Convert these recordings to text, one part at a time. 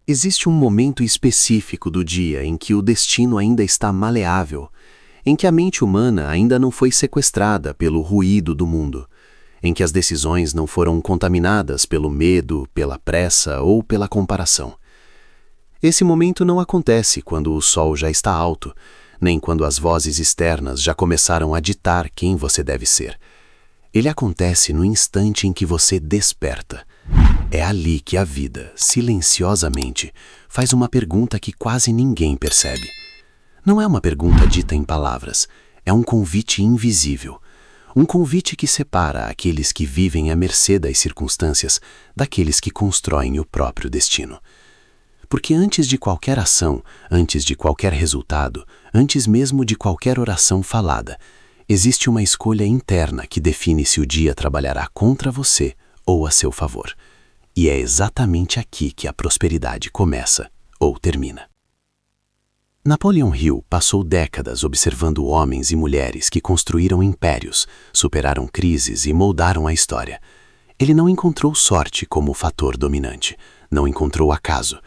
Existe um momento específico do dia em que o destino ainda está maleável, em que a mente humana ainda não foi sequestrada pelo ruído do mundo, em que as decisões não foram contaminadas pelo medo, pela pressa ou pela comparação. Esse momento não acontece quando o sol já está alto, nem quando as vozes externas já começaram a ditar quem você deve ser. Ele acontece no instante em que você desperta. É ali que a vida, silenciosamente, faz uma pergunta que quase ninguém percebe. Não é uma pergunta dita em palavras, é um convite invisível. Um convite que separa aqueles que vivem à mercê das circunstâncias daqueles que constroem o próprio destino. Porque antes de qualquer ação, antes de qualquer resultado, antes mesmo de qualquer oração falada, existe uma escolha interna que define se o dia trabalhará contra você ou a seu favor. E é exatamente aqui que a prosperidade começa ou termina. Napoleão Hill passou décadas observando homens e mulheres que construíram impérios, superaram crises e moldaram a história. Ele não encontrou sorte como fator dominante, não encontrou acaso,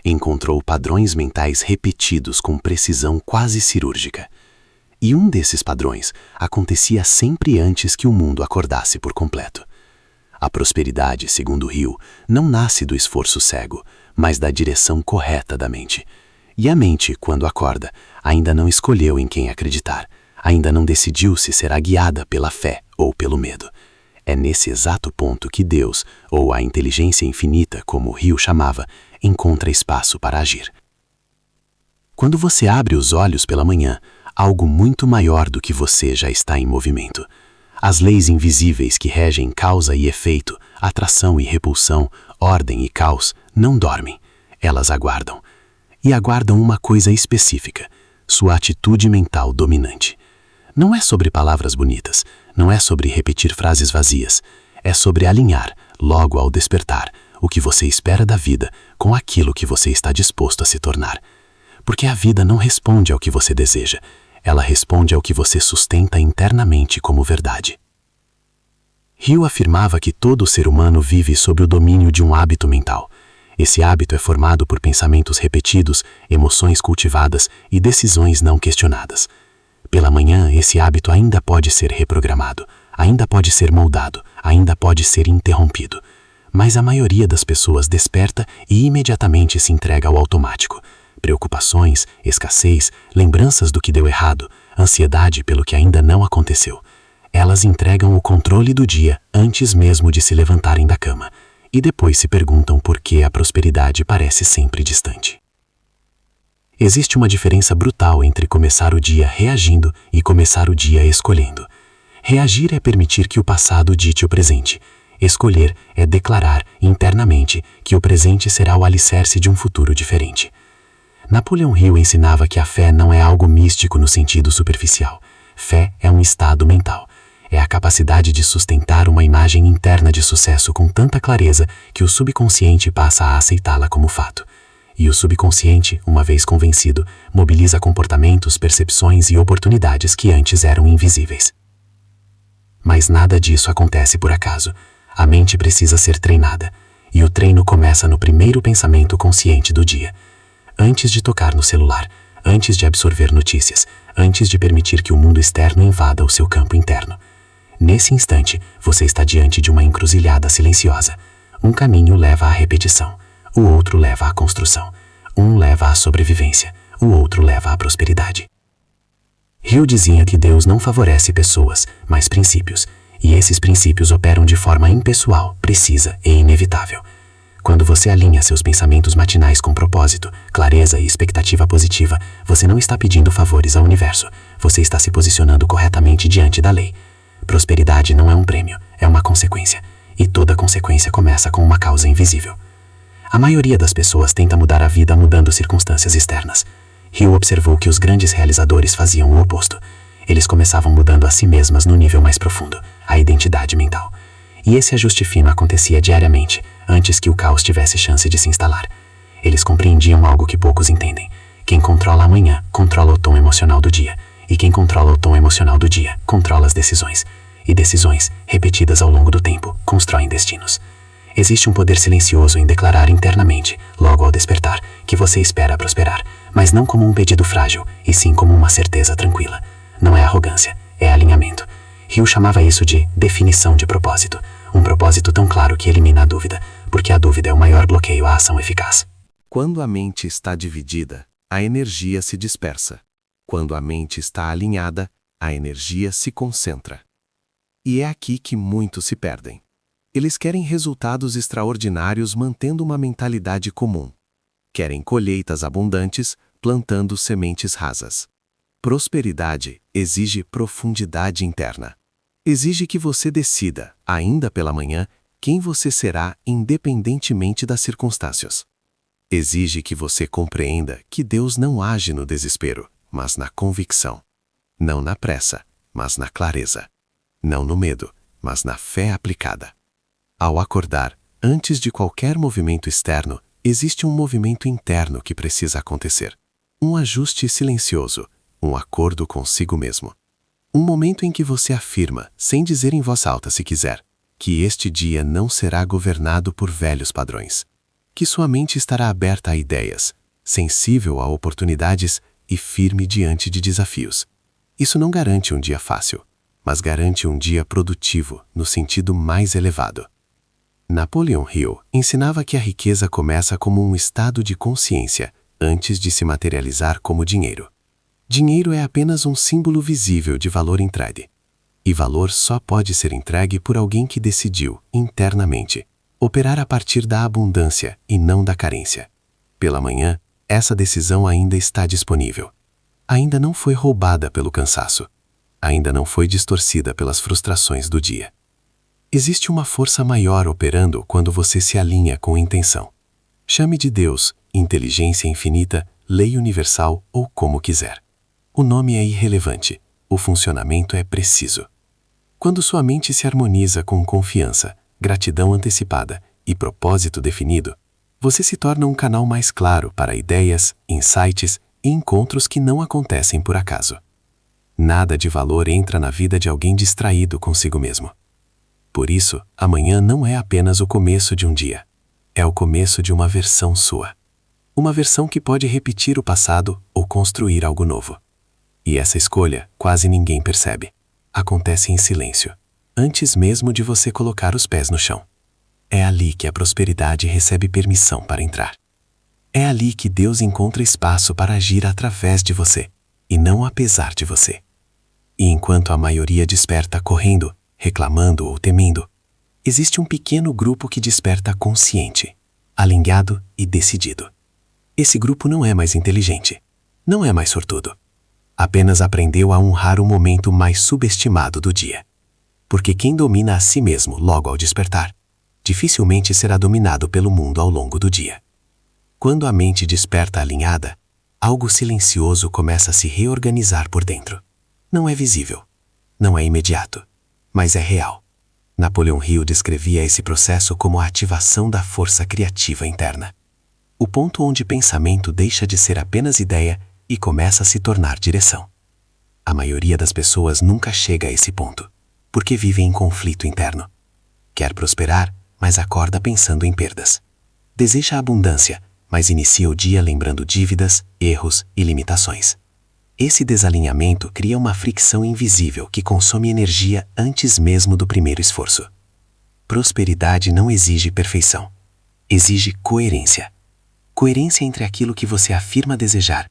encontrou padrões mentais repetidos com precisão quase cirúrgica. E um desses padrões acontecia sempre antes que o mundo acordasse por completo. A prosperidade, segundo Hill, não nasce do esforço cego, mas da direção correta da mente. E a mente, quando acorda, ainda não escolheu em quem acreditar, ainda não decidiu se será guiada pela fé ou pelo medo. É nesse exato ponto que Deus, ou a inteligência infinita, como Hill chamava, encontra espaço para agir. Quando você abre os olhos pela manhã, algo muito maior do que você já está em movimento. As leis invisíveis que regem causa e efeito, atração e repulsão, ordem e caos, não dormem. Elas aguardam. E aguardam uma coisa específica, sua atitude mental dominante. Não é sobre palavras bonitas, não é sobre repetir frases vazias, é sobre alinhar, logo ao despertar, o que você espera da vida com aquilo que você está disposto a se tornar. Porque a vida não responde ao que você deseja, ela responde ao que você sustenta internamente como verdade. Hill afirmava que todo ser humano vive sob o domínio de um hábito mental. Esse hábito é formado por pensamentos repetidos, emoções cultivadas e decisões não questionadas. Pela manhã, esse hábito ainda pode ser reprogramado, ainda pode ser moldado, ainda pode ser interrompido. Mas a maioria das pessoas desperta e imediatamente se entrega ao automático. Preocupações, escassez, lembranças do que deu errado, ansiedade pelo que ainda não aconteceu. Elas entregam o controle do dia antes mesmo de se levantarem da cama. E depois se perguntam por que a prosperidade parece sempre distante. Existe uma diferença brutal entre começar o dia reagindo e começar o dia escolhendo. Reagir é permitir que o passado dite o presente. Escolher é declarar internamente que o presente será o alicerce de um futuro diferente. Napoleão Hill ensinava que a fé não é algo místico no sentido superficial. Fé é um estado mental. É a capacidade de sustentar uma imagem interna de sucesso com tanta clareza que o subconsciente passa a aceitá-la como fato. E o subconsciente, uma vez convencido, mobiliza comportamentos, percepções e oportunidades que antes eram invisíveis. Mas nada disso acontece por acaso. A mente precisa ser treinada, e o treino começa no primeiro pensamento consciente do dia. Antes de tocar no celular, antes de absorver notícias, antes de permitir que o mundo externo invada o seu campo interno. Nesse instante, você está diante de uma encruzilhada silenciosa. Um caminho leva à repetição, o outro leva à construção. Um leva à sobrevivência, o outro leva à prosperidade. Hill dizia que Deus não favorece pessoas, mas princípios, e esses princípios operam de forma impessoal, precisa e inevitável. Quando você alinha seus pensamentos matinais com propósito, clareza e expectativa positiva, você não está pedindo favores ao universo, você está se posicionando corretamente diante da lei. Prosperidade não é um prêmio, é uma consequência, e toda consequência começa com uma causa invisível. A maioria das pessoas tenta mudar a vida mudando circunstâncias externas. Hill observou que os grandes realizadores faziam o oposto. Eles começavam mudando a si mesmas no nível mais profundo, a identidade mental. E esse ajuste fino acontecia diariamente, antes que o caos tivesse chance de se instalar. Eles compreendiam algo que poucos entendem. Quem controla amanhã, controla o tom emocional do dia. E quem controla o tom emocional do dia, controla as decisões. E decisões, repetidas ao longo do tempo, constroem destinos. Existe um poder silencioso em declarar internamente, logo ao despertar, que você espera prosperar, mas não como um pedido frágil, e sim como uma certeza tranquila. Não é arrogância, é alinhamento. Hill chamava isso de definição de propósito. Um propósito tão claro que elimina a dúvida, porque a dúvida é o maior bloqueio à ação eficaz. Quando a mente está dividida, a energia se dispersa. Quando a mente está alinhada, a energia se concentra. E é aqui que muitos se perdem. Eles querem resultados extraordinários mantendo uma mentalidade comum. Querem colheitas abundantes, plantando sementes rasas. Prosperidade exige profundidade interna. Exige que você decida, ainda pela manhã, quem você será independentemente das circunstâncias. Exige que você compreenda que Deus não age no desespero, mas na convicção. Não na pressa, mas na clareza. Não no medo, mas na fé aplicada. Ao acordar, antes de qualquer movimento externo, existe um movimento interno que precisa acontecer. Um ajuste silencioso, um acordo consigo mesmo. Um momento em que você afirma, sem dizer em voz alta se quiser, que este dia não será governado por velhos padrões. Que sua mente estará aberta a ideias, sensível a oportunidades e firme diante de desafios. Isso não garante um dia fácil, mas garante um dia produtivo no sentido mais elevado. Napoleon Hill ensinava que a riqueza começa como um estado de consciência antes de se materializar como dinheiro. Dinheiro é apenas um símbolo visível de valor entregue. E valor só pode ser entregue por alguém que decidiu, internamente, operar a partir da abundância e não da carência. Pela manhã, essa decisão ainda está disponível. Ainda não foi roubada pelo cansaço. Ainda não foi distorcida pelas frustrações do dia. Existe uma força maior operando quando você se alinha com intenção. Chame de Deus, inteligência infinita, lei universal ou como quiser. O nome é irrelevante, o funcionamento é preciso. Quando sua mente se harmoniza com confiança, gratidão antecipada e propósito definido, você se torna um canal mais claro para ideias, insights e encontros que não acontecem por acaso. Nada de valor entra na vida de alguém distraído consigo mesmo. Por isso, amanhã não é apenas o começo de um dia. É o começo de uma versão sua. Uma versão que pode repetir o passado ou construir algo novo. E essa escolha quase ninguém percebe. Acontece em silêncio, antes mesmo de você colocar os pés no chão. É ali que a prosperidade recebe permissão para entrar. É ali que Deus encontra espaço para agir através de você, e não apesar de você. E enquanto a maioria desperta correndo, reclamando ou temendo, existe um pequeno grupo que desperta consciente, alinhado e decidido. Esse grupo não é mais inteligente, não é mais sortudo. Apenas aprendeu a honrar o momento mais subestimado do dia. Porque quem domina a si mesmo logo ao despertar, dificilmente será dominado pelo mundo ao longo do dia. Quando a mente desperta alinhada, algo silencioso começa a se reorganizar por dentro. Não é visível, não é imediato, mas é real. Napoleon Hill descrevia esse processo como a ativação da força criativa interna. O ponto onde pensamento deixa de ser apenas ideia e começa a se tornar direção. A maioria das pessoas nunca chega a esse ponto, porque vivem em conflito interno. Quer prosperar, mas acorda pensando em perdas. Deseja abundância, mas inicia o dia lembrando dívidas, erros e limitações. Esse desalinhamento cria uma fricção invisível que consome energia antes mesmo do primeiro esforço. Prosperidade não exige perfeição. Exige coerência. Coerência entre aquilo que você afirma desejar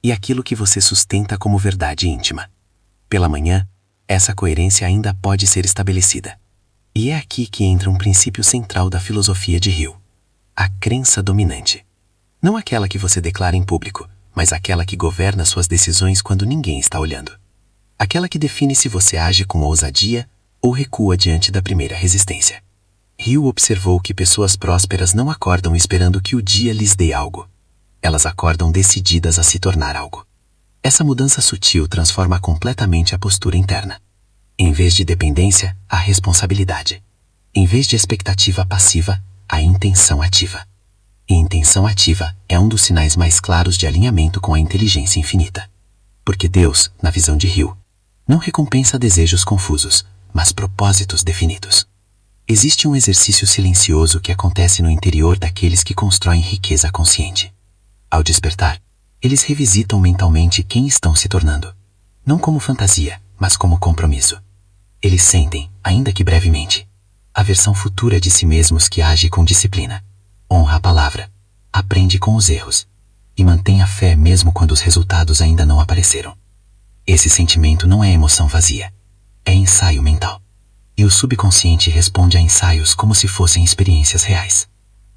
e aquilo que você sustenta como verdade íntima. Pela manhã, essa coerência ainda pode ser estabelecida. E é aqui que entra um princípio central da filosofia de Hill: a crença dominante. Não aquela que você declara em público, mas aquela que governa suas decisões quando ninguém está olhando. Aquela que define se você age com ousadia ou recua diante da primeira resistência. Hill observou que pessoas prósperas não acordam esperando que o dia lhes dê algo. Elas acordam decididas a se tornar algo. Essa mudança sutil transforma completamente a postura interna. Em vez de dependência, a responsabilidade. Em vez de expectativa passiva, a intenção ativa. E intenção ativa é um dos sinais mais claros de alinhamento com a inteligência infinita. Porque Deus, na visão de Hill, não recompensa desejos confusos, mas propósitos definidos. Existe um exercício silencioso que acontece no interior daqueles que constroem riqueza consciente. Ao despertar, eles revisitam mentalmente quem estão se tornando. Não como fantasia, mas como compromisso. Eles sentem, ainda que brevemente, a versão futura de si mesmos que age com disciplina, honra a palavra, aprende com os erros e mantém a fé mesmo quando os resultados ainda não apareceram. Esse sentimento não é emoção vazia, é ensaio mental. E o subconsciente responde a ensaios como se fossem experiências reais.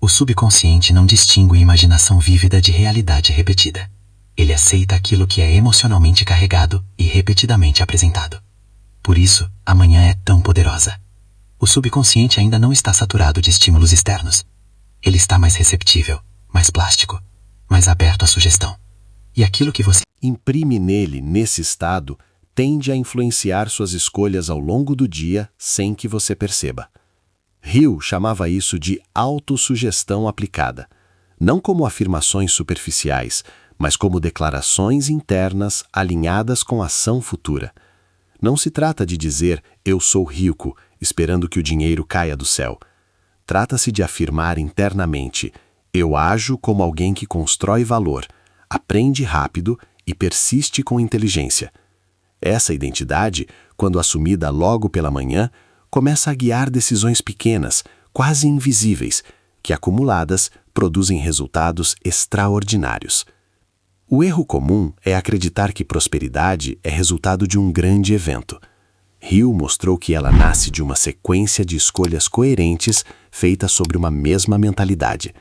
O subconsciente não distingue imaginação vívida de realidade repetida. Ele aceita aquilo que é emocionalmente carregado e repetidamente apresentado. Por isso, a manhã é tão poderosa. O subconsciente ainda não está saturado de estímulos externos. Ele está mais receptível, mais plástico, mais aberto à sugestão. E aquilo que você imprime nele, nesse estado, tende a influenciar suas escolhas ao longo do dia sem que você perceba. Hill chamava isso de autossugestão aplicada, não como afirmações superficiais, mas como declarações internas alinhadas com a ação futura. Não se trata de dizer eu sou rico, esperando que o dinheiro caia do céu. Trata-se de afirmar internamente eu ajo como alguém que constrói valor, aprende rápido e persiste com inteligência. Essa identidade, quando assumida logo pela manhã, começa a guiar decisões pequenas, quase invisíveis, que acumuladas produzem resultados extraordinários. O erro comum é acreditar que prosperidade é resultado de um grande evento. Hill mostrou que ela nasce de uma sequência de escolhas coerentes feitas sobre uma mesma mentalidade.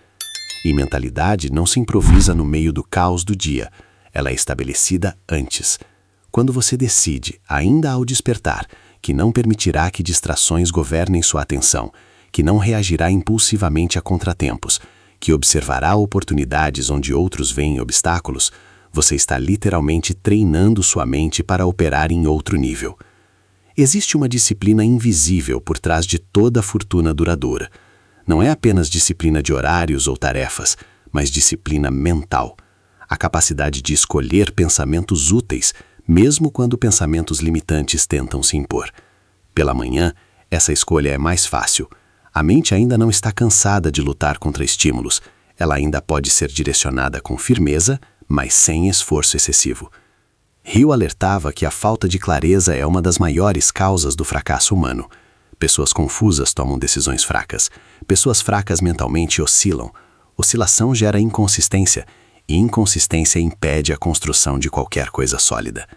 E mentalidade não se improvisa no meio do caos do dia, ela é estabelecida antes. Quando você decide, ainda ao despertar, que não permitirá que distrações governem sua atenção, que não reagirá impulsivamente a contratempos, que observará oportunidades onde outros veem obstáculos, você está literalmente treinando sua mente para operar em outro nível. Existe uma disciplina invisível por trás de toda fortuna duradoura. Não é apenas disciplina de horários ou tarefas, mas disciplina mental. A capacidade de escolher pensamentos úteis, mesmo quando pensamentos limitantes tentam se impor. Pela manhã, essa escolha é mais fácil. A mente ainda não está cansada de lutar contra estímulos. Ela ainda pode ser direcionada com firmeza, mas sem esforço excessivo. Hill alertava que a falta de clareza é uma das maiores causas do fracasso humano. Pessoas confusas tomam decisões fracas. Pessoas fracas mentalmente oscilam. Oscilação gera inconsistência, e inconsistência impede a construção de qualquer coisa sólida.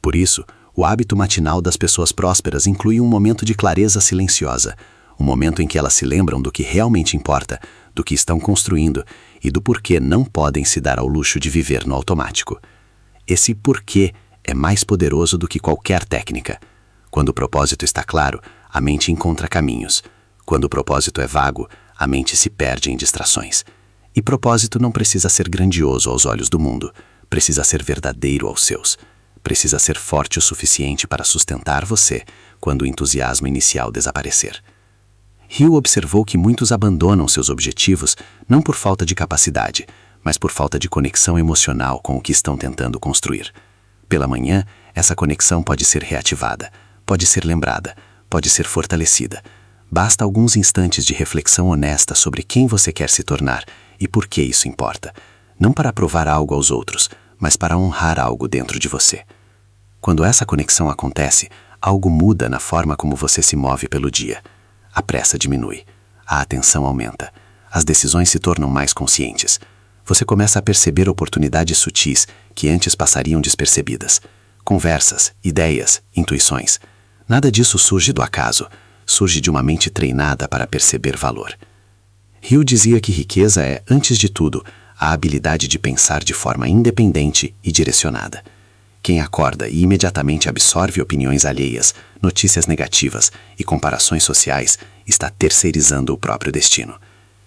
Por isso, o hábito matinal das pessoas prósperas inclui um momento de clareza silenciosa, um momento em que elas se lembram do que realmente importa, do que estão construindo e do porquê não podem se dar ao luxo de viver no automático. Esse porquê é mais poderoso do que qualquer técnica. Quando o propósito está claro, a mente encontra caminhos. Quando o propósito é vago, a mente se perde em distrações. E propósito não precisa ser grandioso aos olhos do mundo, precisa ser verdadeiro aos seus. Precisa ser forte o suficiente para sustentar você quando o entusiasmo inicial desaparecer. Hill observou que muitos abandonam seus objetivos não por falta de capacidade, mas por falta de conexão emocional com o que estão tentando construir. Pela manhã, essa conexão pode ser reativada, pode ser lembrada, pode ser fortalecida. Basta alguns instantes de reflexão honesta sobre quem você quer se tornar e por que isso importa, não para provar algo aos outros, mas para honrar algo dentro de você. Quando essa conexão acontece, algo muda na forma como você se move pelo dia. A pressa diminui, a atenção aumenta, as decisões se tornam mais conscientes. Você começa a perceber oportunidades sutis que antes passariam despercebidas. Conversas, ideias, intuições. Nada disso surge do acaso, surge de uma mente treinada para perceber valor. Hill dizia que riqueza é, antes de tudo, a habilidade de pensar de forma independente e direcionada. Quem acorda e imediatamente absorve opiniões alheias, notícias negativas e comparações sociais está terceirizando o próprio destino.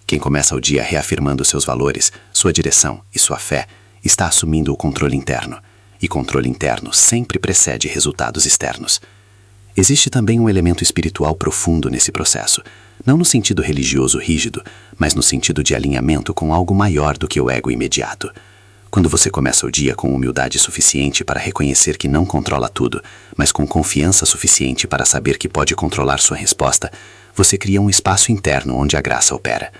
Quem começa o dia reafirmando seus valores, sua direção e sua fé está assumindo o controle interno. E controle interno sempre precede resultados externos. Existe também um elemento espiritual profundo nesse processo, não no sentido religioso rígido, mas no sentido de alinhamento com algo maior do que o ego imediato. Quando você começa o dia com humildade suficiente para reconhecer que não controla tudo, mas com confiança suficiente para saber que pode controlar sua resposta, você cria um espaço interno onde a graça opera.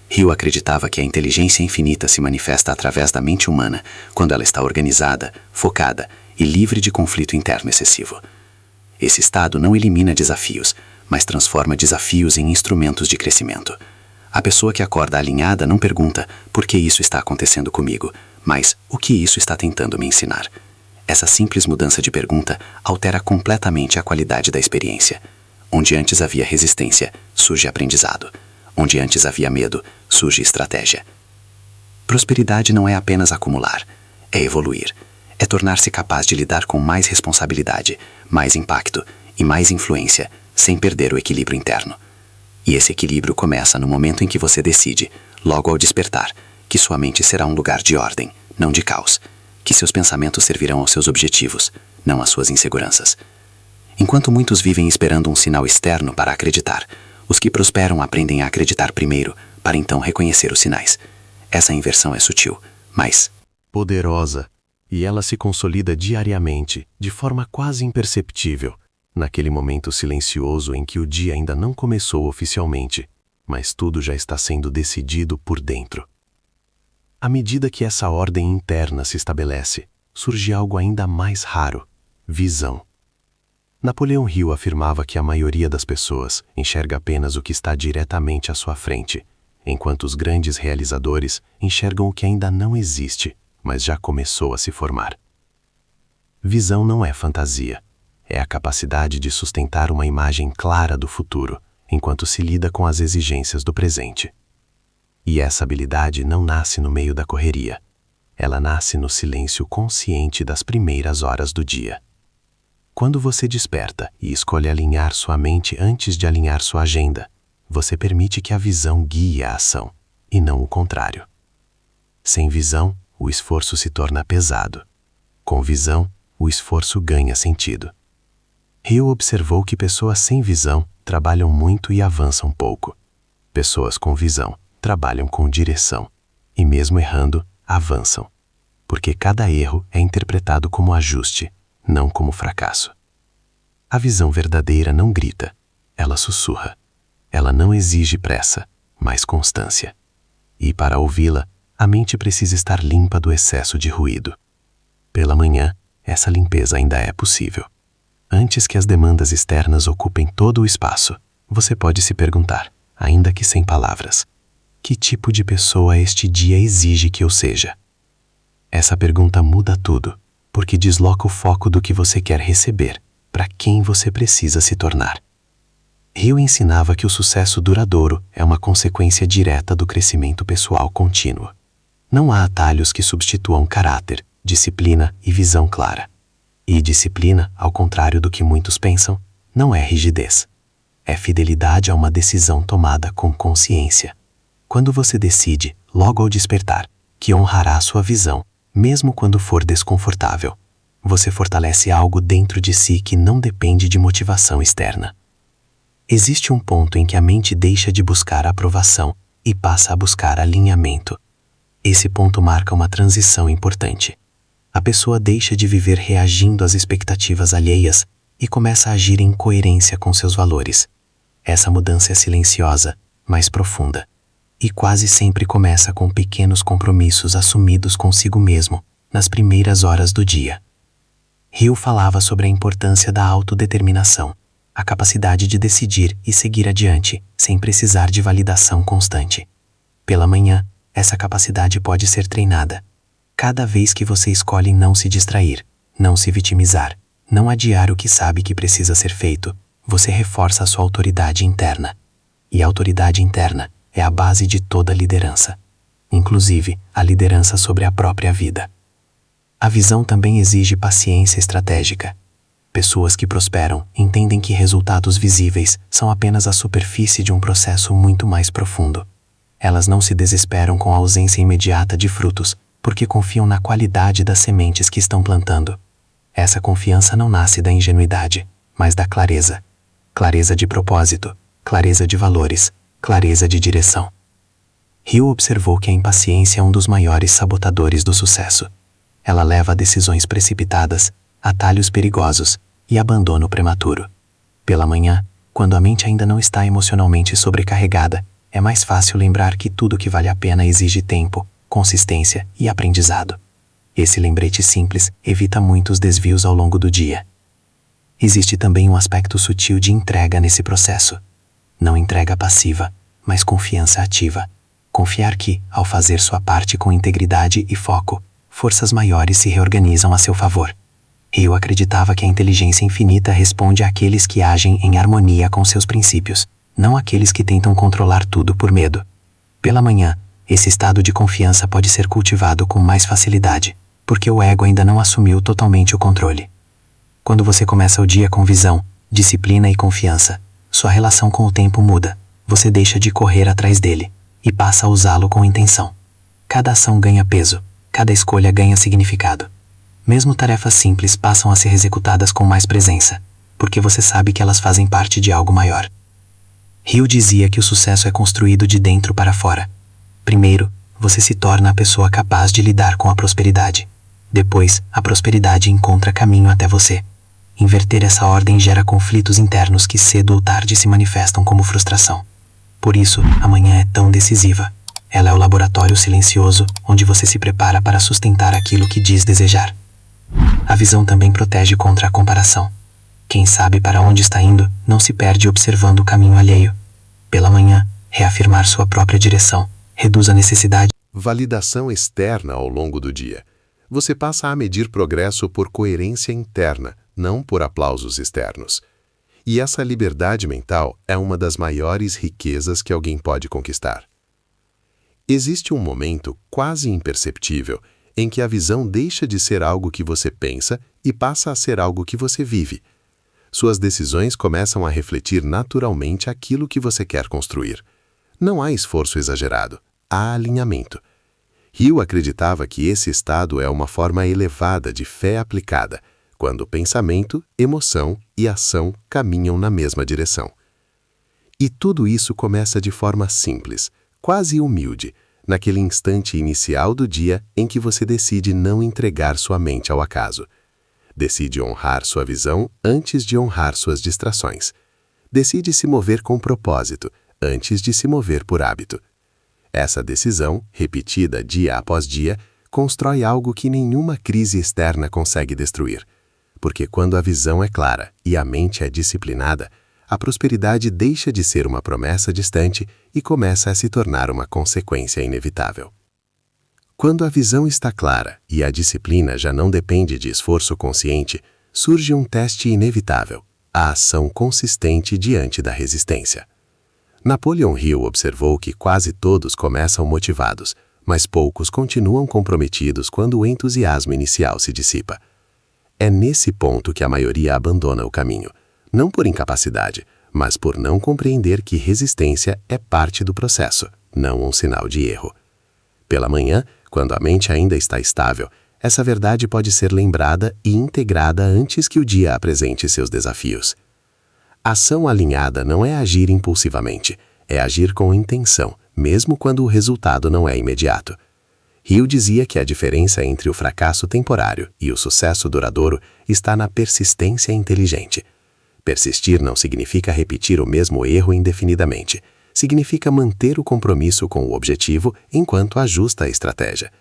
Hill acreditava que a inteligência infinita se manifesta através da mente humana quando ela está organizada, focada e livre de conflito interno excessivo. Esse estado não elimina desafios, mas transforma desafios em instrumentos de crescimento. A pessoa que acorda alinhada não pergunta por que isso está acontecendo comigo, mas o que isso está tentando me ensinar. Essa simples mudança de pergunta altera completamente a qualidade da experiência. Onde antes havia resistência, surge aprendizado. Onde antes havia medo, surge estratégia. Prosperidade não é apenas acumular, é evoluir. É tornar-se capaz de lidar com mais responsabilidade, mais impacto e mais influência, sem perder o equilíbrio interno. E esse equilíbrio começa no momento em que você decide, logo ao despertar, que sua mente será um lugar de ordem, não de caos, que seus pensamentos servirão aos seus objetivos, não às suas inseguranças. Enquanto muitos vivem esperando um sinal externo para acreditar, os que prosperam aprendem a acreditar primeiro, para então reconhecer os sinais. Essa inversão é sutil, mas poderosa, e ela se consolida diariamente, de forma quase imperceptível, naquele momento silencioso em que o dia ainda não começou oficialmente, mas tudo já está sendo decidido por dentro. À medida que essa ordem interna se estabelece, surge algo ainda mais raro: visão. Napoleão Hill afirmava que a maioria das pessoas enxerga apenas o que está diretamente à sua frente, enquanto os grandes realizadores enxergam o que ainda não existe, mas já começou a se formar. Visão não é fantasia. É a capacidade de sustentar uma imagem clara do futuro, enquanto se lida com as exigências do presente. E essa habilidade não nasce no meio da correria. Ela nasce no silêncio consciente das primeiras horas do dia. Quando você desperta e escolhe alinhar sua mente antes de alinhar sua agenda, você permite que a visão guie a ação, e não o contrário. Sem visão, o esforço se torna pesado. Com visão, o esforço ganha sentido. Hill observou que pessoas sem visão trabalham muito e avançam pouco. Pessoas com visão trabalham com direção e, mesmo errando, avançam, porque cada erro é interpretado como ajuste, não como fracasso. A visão verdadeira não grita, ela sussurra. Ela não exige pressa, mas constância. E para ouvi-la, a mente precisa estar limpa do excesso de ruído. Pela manhã, essa limpeza ainda é possível. Antes que as demandas externas ocupem todo o espaço, você pode se perguntar, ainda que sem palavras: que tipo de pessoa este dia exige que eu seja? Essa pergunta muda tudo, porque desloca o foco do que você quer receber para quem você precisa se tornar. Hill ensinava que o sucesso duradouro é uma consequência direta do crescimento pessoal contínuo. Não há atalhos que substituam caráter, disciplina e visão clara. E disciplina, ao contrário do que muitos pensam, não é rigidez. É fidelidade a uma decisão tomada com consciência. Quando você decide, logo ao despertar, que honrará a sua visão, mesmo quando for desconfortável, você fortalece algo dentro de si que não depende de motivação externa. Existe um ponto em que a mente deixa de buscar aprovação e passa a buscar alinhamento. Esse ponto marca uma transição importante. A pessoa deixa de viver reagindo às expectativas alheias e começa a agir em coerência com seus valores. Essa mudança é silenciosa, mas profunda, e quase sempre começa com pequenos compromissos assumidos consigo mesmo nas primeiras horas do dia. Hill falava sobre a importância da autodeterminação, a capacidade de decidir e seguir adiante sem precisar de validação constante. Pela manhã, essa capacidade pode ser treinada. Cada vez que você escolhe não se distrair, não se vitimizar, não adiar o que sabe que precisa ser feito, você reforça a sua autoridade interna. E a autoridade interna é a base de toda liderança, inclusive a liderança sobre a própria vida. A visão também exige paciência estratégica. Pessoas que prosperam entendem que resultados visíveis são apenas a superfície de um processo muito mais profundo. Elas não se desesperam com a ausência imediata de frutos, porque confiam na qualidade das sementes que estão plantando. Essa confiança não nasce da ingenuidade, mas da clareza. Clareza de propósito, clareza de valores, clareza de direção. Hill observou que a impaciência é um dos maiores sabotadores do sucesso. Ela leva a decisões precipitadas, atalhos perigosos e abandono prematuro. Pela manhã, quando a mente ainda não está emocionalmente sobrecarregada, é mais fácil lembrar que tudo que vale a pena exige tempo, consistência e aprendizado. Esse lembrete simples evita muitos desvios ao longo do dia. Existe também um aspecto sutil de entrega nesse processo. Não entrega passiva, mas confiança ativa. Confiar que, ao fazer sua parte com integridade e foco, forças maiores se reorganizam a seu favor. Eu acreditava que a inteligência infinita responde àqueles que agem em harmonia com seus princípios, não àqueles que tentam controlar tudo por medo. Pela manhã, esse estado de confiança pode ser cultivado com mais facilidade, porque o ego ainda não assumiu totalmente o controle. Quando você começa o dia com visão, disciplina e confiança, sua relação com o tempo muda. Você deixa de correr atrás dele e passa a usá-lo com intenção. Cada ação ganha peso, cada escolha ganha significado. Mesmo tarefas simples passam a ser executadas com mais presença, porque você sabe que elas fazem parte de algo maior. Hill dizia que o sucesso é construído de dentro para fora. Primeiro, você se torna a pessoa capaz de lidar com a prosperidade. Depois, a prosperidade encontra caminho até você. Inverter essa ordem gera conflitos internos que cedo ou tarde se manifestam como frustração. Por isso, a manhã é tão decisiva. Ela é o laboratório silencioso onde você se prepara para sustentar aquilo que diz desejar. A visão também protege contra a comparação. Quem sabe para onde está indo não se perde observando o caminho alheio. Pela manhã, reafirmar sua própria direção reduz a necessidade. Validação externa ao longo do dia. Você passa a medir progresso por coerência interna, não por aplausos externos. E essa liberdade mental é uma das maiores riquezas que alguém pode conquistar. Existe um momento quase imperceptível em que a visão deixa de ser algo que você pensa e passa a ser algo que você vive. Suas decisões começam a refletir naturalmente aquilo que você quer construir. Não há esforço exagerado, há alinhamento. Hill acreditava que esse estado é uma forma elevada de fé aplicada, quando pensamento, emoção e ação caminham na mesma direção. E tudo isso começa de forma simples, quase humilde, naquele instante inicial do dia em que você decide não entregar sua mente ao acaso. Decide honrar sua visão antes de honrar suas distrações. Decide se mover com propósito, antes de se mover por hábito. Essa decisão, repetida dia após dia, constrói algo que nenhuma crise externa consegue destruir. Porque quando a visão é clara e a mente é disciplinada, a prosperidade deixa de ser uma promessa distante e começa a se tornar uma consequência inevitável. Quando a visão está clara e a disciplina já não depende de esforço consciente, surge um teste inevitável, a ação consistente diante da resistência. Napoleon Hill observou que quase todos começam motivados, mas poucos continuam comprometidos quando o entusiasmo inicial se dissipa. É nesse ponto que a maioria abandona o caminho, não por incapacidade, mas por não compreender que resistência é parte do processo, não um sinal de erro. Pela manhã, quando a mente ainda está estável, essa verdade pode ser lembrada e integrada antes que o dia apresente seus desafios. Ação alinhada não é agir impulsivamente, é agir com intenção, mesmo quando o resultado não é imediato. Hill dizia que a diferença entre o fracasso temporário e o sucesso duradouro está na persistência inteligente. Persistir não significa repetir o mesmo erro indefinidamente. Significa manter o compromisso com o objetivo enquanto ajusta a estratégia.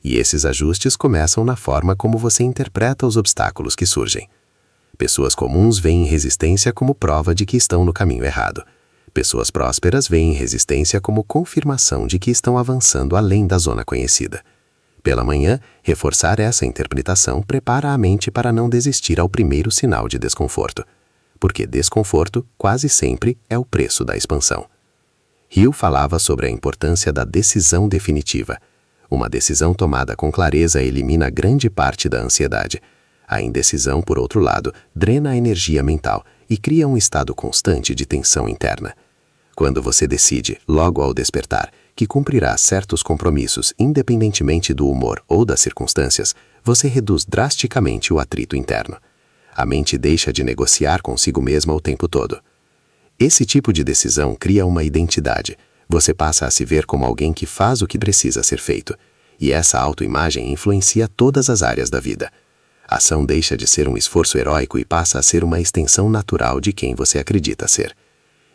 E esses ajustes começam na forma como você interpreta os obstáculos que surgem. Pessoas comuns veem resistência como prova de que estão no caminho errado. Pessoas prósperas veem resistência como confirmação de que estão avançando além da zona conhecida. Pela manhã, reforçar essa interpretação prepara a mente para não desistir ao primeiro sinal de desconforto. Porque desconforto, quase sempre, é o preço da expansão. Hill falava sobre a importância da decisão definitiva. Uma decisão tomada com clareza elimina grande parte da ansiedade. A indecisão, por outro lado, drena a energia mental e cria um estado constante de tensão interna. Quando você decide, logo ao despertar, que cumprirá certos compromissos independentemente do humor ou das circunstâncias, você reduz drasticamente o atrito interno. A mente deixa de negociar consigo mesma o tempo todo. Esse tipo de decisão cria uma identidade. Você passa a se ver como alguém que faz o que precisa ser feito. E essa autoimagem influencia todas as áreas da vida. A ação deixa de ser um esforço heróico e passa a ser uma extensão natural de quem você acredita ser.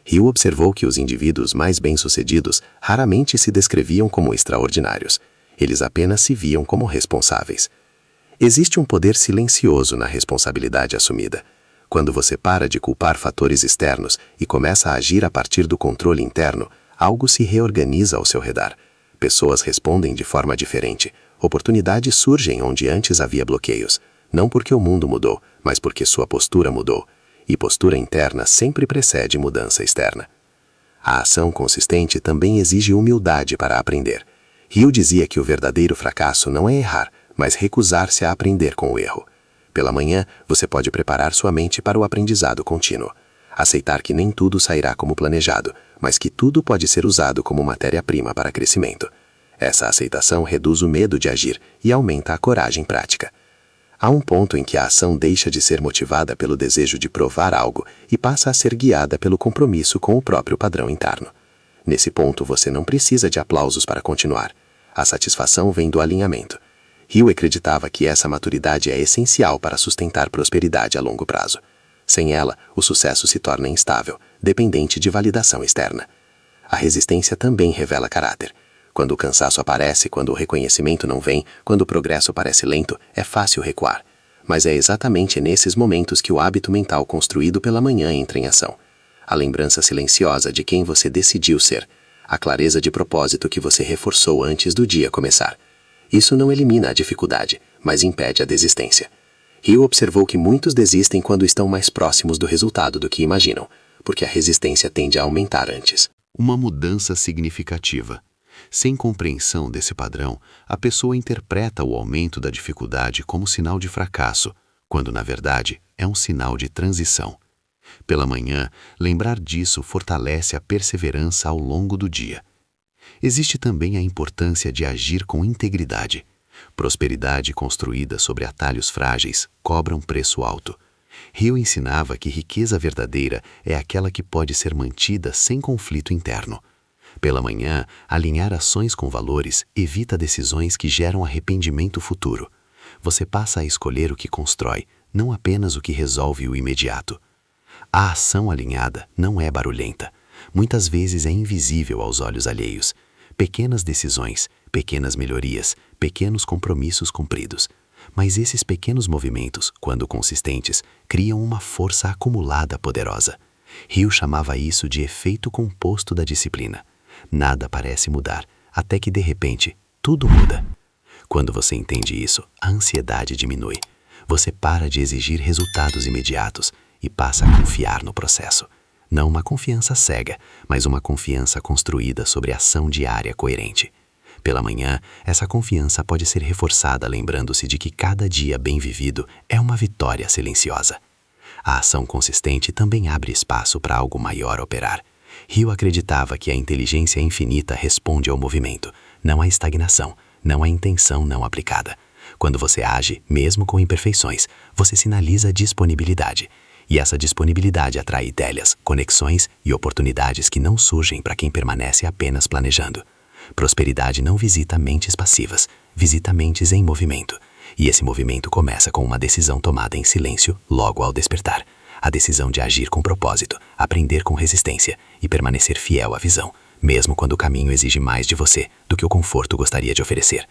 Hill observou que os indivíduos mais bem-sucedidos raramente se descreviam como extraordinários. Eles apenas se viam como responsáveis. Existe um poder silencioso na responsabilidade assumida. Quando você para de culpar fatores externos e começa a agir a partir do controle interno, algo se reorganiza ao seu redor. Pessoas respondem de forma diferente. Oportunidades surgem onde antes havia bloqueios. Não porque o mundo mudou, mas porque sua postura mudou. E postura interna sempre precede mudança externa. A ação consistente também exige humildade para aprender. Hill dizia que o verdadeiro fracasso não é errar, mas recusar-se a aprender com o erro. Pela manhã, você pode preparar sua mente para o aprendizado contínuo. Aceitar que nem tudo sairá como planejado, mas que tudo pode ser usado como matéria-prima para crescimento. Essa aceitação reduz o medo de agir e aumenta a coragem prática. Há um ponto em que a ação deixa de ser motivada pelo desejo de provar algo e passa a ser guiada pelo compromisso com o próprio padrão interno. Nesse ponto, você não precisa de aplausos para continuar. A satisfação vem do alinhamento. Hill acreditava que essa maturidade é essencial para sustentar prosperidade a longo prazo. Sem ela, o sucesso se torna instável, dependente de validação externa. A resistência também revela caráter. Quando o cansaço aparece, quando o reconhecimento não vem, quando o progresso parece lento, é fácil recuar. Mas é exatamente nesses momentos que o hábito mental construído pela manhã entra em ação. A lembrança silenciosa de quem você decidiu ser. A clareza de propósito que você reforçou antes do dia começar. Isso não elimina a dificuldade, mas impede a desistência. Hill observou que muitos desistem quando estão mais próximos do resultado do que imaginam, porque a resistência tende a aumentar antes. Uma mudança significativa. Sem compreensão desse padrão, a pessoa interpreta o aumento da dificuldade como sinal de fracasso, quando na verdade é um sinal de transição. Pela manhã, lembrar disso fortalece a perseverança ao longo do dia. Existe também a importância de agir com integridade. Prosperidade construída sobre atalhos frágeis cobra um preço alto. Hill ensinava que riqueza verdadeira é aquela que pode ser mantida sem conflito interno. Pela manhã, alinhar ações com valores evita decisões que geram arrependimento futuro. Você passa a escolher o que constrói, não apenas o que resolve o imediato. A ação alinhada não é barulhenta. Muitas vezes é invisível aos olhos alheios. Pequenas decisões, pequenas melhorias, pequenos compromissos cumpridos. Mas esses pequenos movimentos, quando consistentes, criam uma força acumulada poderosa. Hill chamava isso de efeito composto da disciplina. Nada parece mudar, até que de repente, tudo muda. Quando você entende isso, a ansiedade diminui. Você para de exigir resultados imediatos e passa a confiar no processo. Não uma confiança cega, mas uma confiança construída sobre ação diária coerente. Pela manhã, essa confiança pode ser reforçada lembrando-se de que cada dia bem vivido é uma vitória silenciosa. A ação consistente também abre espaço para algo maior operar. Hill acreditava que a inteligência infinita responde ao movimento, não à estagnação, não à intenção não aplicada. Quando você age, mesmo com imperfeições, você sinaliza disponibilidade. E essa disponibilidade atrai ideias, conexões e oportunidades que não surgem para quem permanece apenas planejando. Prosperidade não visita mentes passivas, visita mentes em movimento. E esse movimento começa com uma decisão tomada em silêncio logo ao despertar. A decisão de agir com propósito, aprender com resistência e permanecer fiel à visão, mesmo quando o caminho exige mais de você do que o conforto gostaria de oferecer.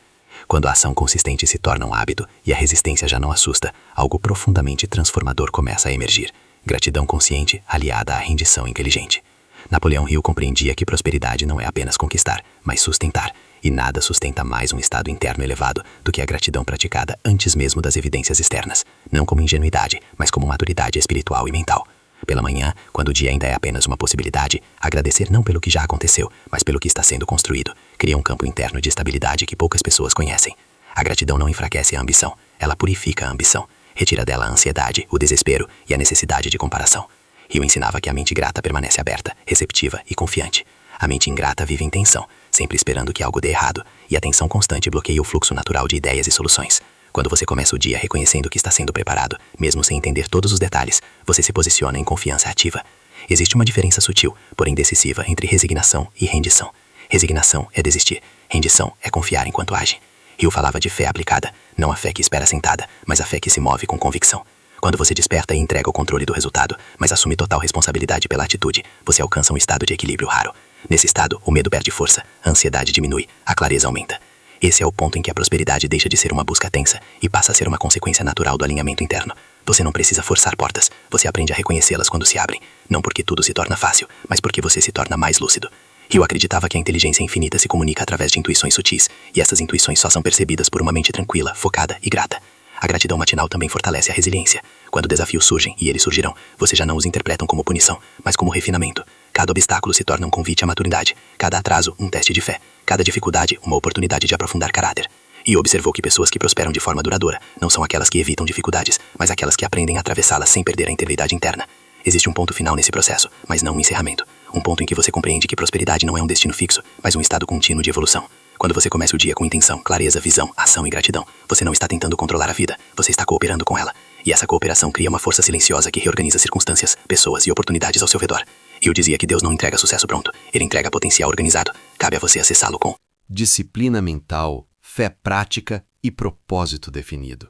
Quando a ação consistente se torna um hábito e a resistência já não assusta, algo profundamente transformador começa a emergir. Gratidão consciente aliada à rendição inteligente. Napoleão Hill compreendia que prosperidade não é apenas conquistar, mas sustentar. E nada sustenta mais um estado interno elevado do que a gratidão praticada antes mesmo das evidências externas, não como ingenuidade, mas como maturidade espiritual e mental. Pela manhã, quando o dia ainda é apenas uma possibilidade, agradecer não pelo que já aconteceu, mas pelo que está sendo construído, cria um campo interno de estabilidade que poucas pessoas conhecem. A gratidão não enfraquece a ambição, ela purifica a ambição, retira dela a ansiedade, o desespero e a necessidade de comparação. Hill ensinava que a mente grata permanece aberta, receptiva e confiante. A mente ingrata vive em tensão, sempre esperando que algo dê errado, e a tensão constante bloqueia o fluxo natural de ideias e soluções. Quando você começa o dia reconhecendo que está sendo preparado, mesmo sem entender todos os detalhes, você se posiciona em confiança ativa. Existe uma diferença sutil, porém decisiva, entre resignação e rendição. Resignação é desistir, rendição é confiar enquanto age. Hill falava de fé aplicada, não a fé que espera sentada, mas a fé que se move com convicção. Quando você desperta e entrega o controle do resultado, mas assume total responsabilidade pela atitude, você alcança um estado de equilíbrio raro. Nesse estado, o medo perde força, a ansiedade diminui, a clareza aumenta. Esse é o ponto em que a prosperidade deixa de ser uma busca tensa e passa a ser uma consequência natural do alinhamento interno. Você não precisa forçar portas, você aprende a reconhecê-las quando se abrem, não porque tudo se torna fácil, mas porque você se torna mais lúcido. Hill acreditava que a inteligência infinita se comunica através de intuições sutis, e essas intuições só são percebidas por uma mente tranquila, focada e grata. A gratidão matinal também fortalece a resiliência. Quando desafios surgem, e eles surgirão, você já não os interpretam como punição, mas como refinamento. Cada obstáculo se torna um convite à maturidade, cada atraso um teste de fé, cada dificuldade uma oportunidade de aprofundar caráter. E observou que pessoas que prosperam de forma duradoura não são aquelas que evitam dificuldades, mas aquelas que aprendem a atravessá-las sem perder a integridade interna. Existe um ponto final nesse processo, mas não um encerramento. Um ponto em que você compreende que prosperidade não é um destino fixo, mas um estado contínuo de evolução. Quando você começa o dia com intenção, clareza, visão, ação e gratidão, você não está tentando controlar a vida, você está cooperando com ela. E essa cooperação cria uma força silenciosa que reorganiza circunstâncias, pessoas e oportunidades ao seu redor. Eu dizia que Deus não entrega sucesso pronto, ele entrega potencial organizado. Cabe a você acessá-lo com disciplina mental, fé prática e propósito definido.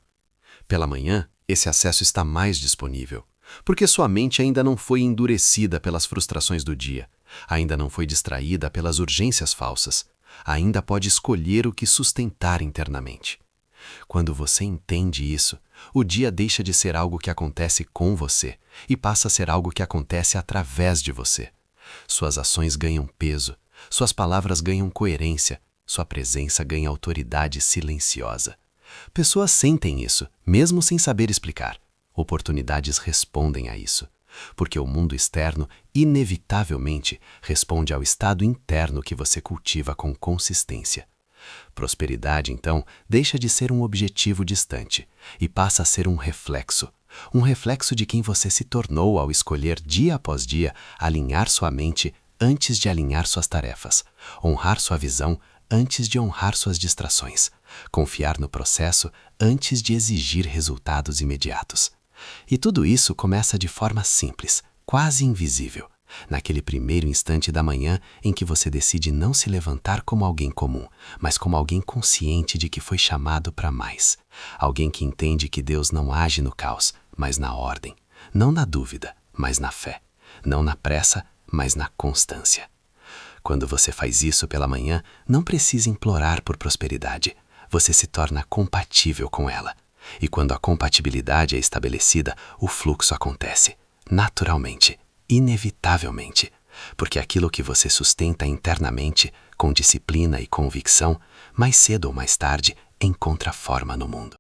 Pela manhã, esse acesso está mais disponível, porque sua mente ainda não foi endurecida pelas frustrações do dia, ainda não foi distraída pelas urgências falsas, ainda pode escolher o que sustentar internamente. Quando você entende isso, o dia deixa de ser algo que acontece com você e passa a ser algo que acontece através de você. Suas ações ganham peso, suas palavras ganham coerência, sua presença ganha autoridade silenciosa. Pessoas sentem isso, mesmo sem saber explicar. Oportunidades respondem a isso, porque o mundo externo, inevitavelmente, responde ao estado interno que você cultiva com consistência. Prosperidade, então, deixa de ser um objetivo distante e passa a ser um reflexo de quem você se tornou ao escolher dia após dia alinhar sua mente antes de alinhar suas tarefas, honrar sua visão antes de honrar suas distrações, confiar no processo antes de exigir resultados imediatos. E tudo isso começa de forma simples, quase invisível, naquele primeiro instante da manhã em que você decide não se levantar como alguém comum, mas como alguém consciente de que foi chamado para mais. Alguém que entende que Deus não age no caos, mas na ordem. Não na dúvida, mas na fé. Não na pressa, mas na constância. Quando você faz isso pela manhã, não precisa implorar por prosperidade. Você se torna compatível com ela. E quando a compatibilidade é estabelecida, o fluxo acontece, naturalmente, inevitavelmente, porque aquilo que você sustenta internamente, com disciplina e convicção, mais cedo ou mais tarde, encontra forma no mundo.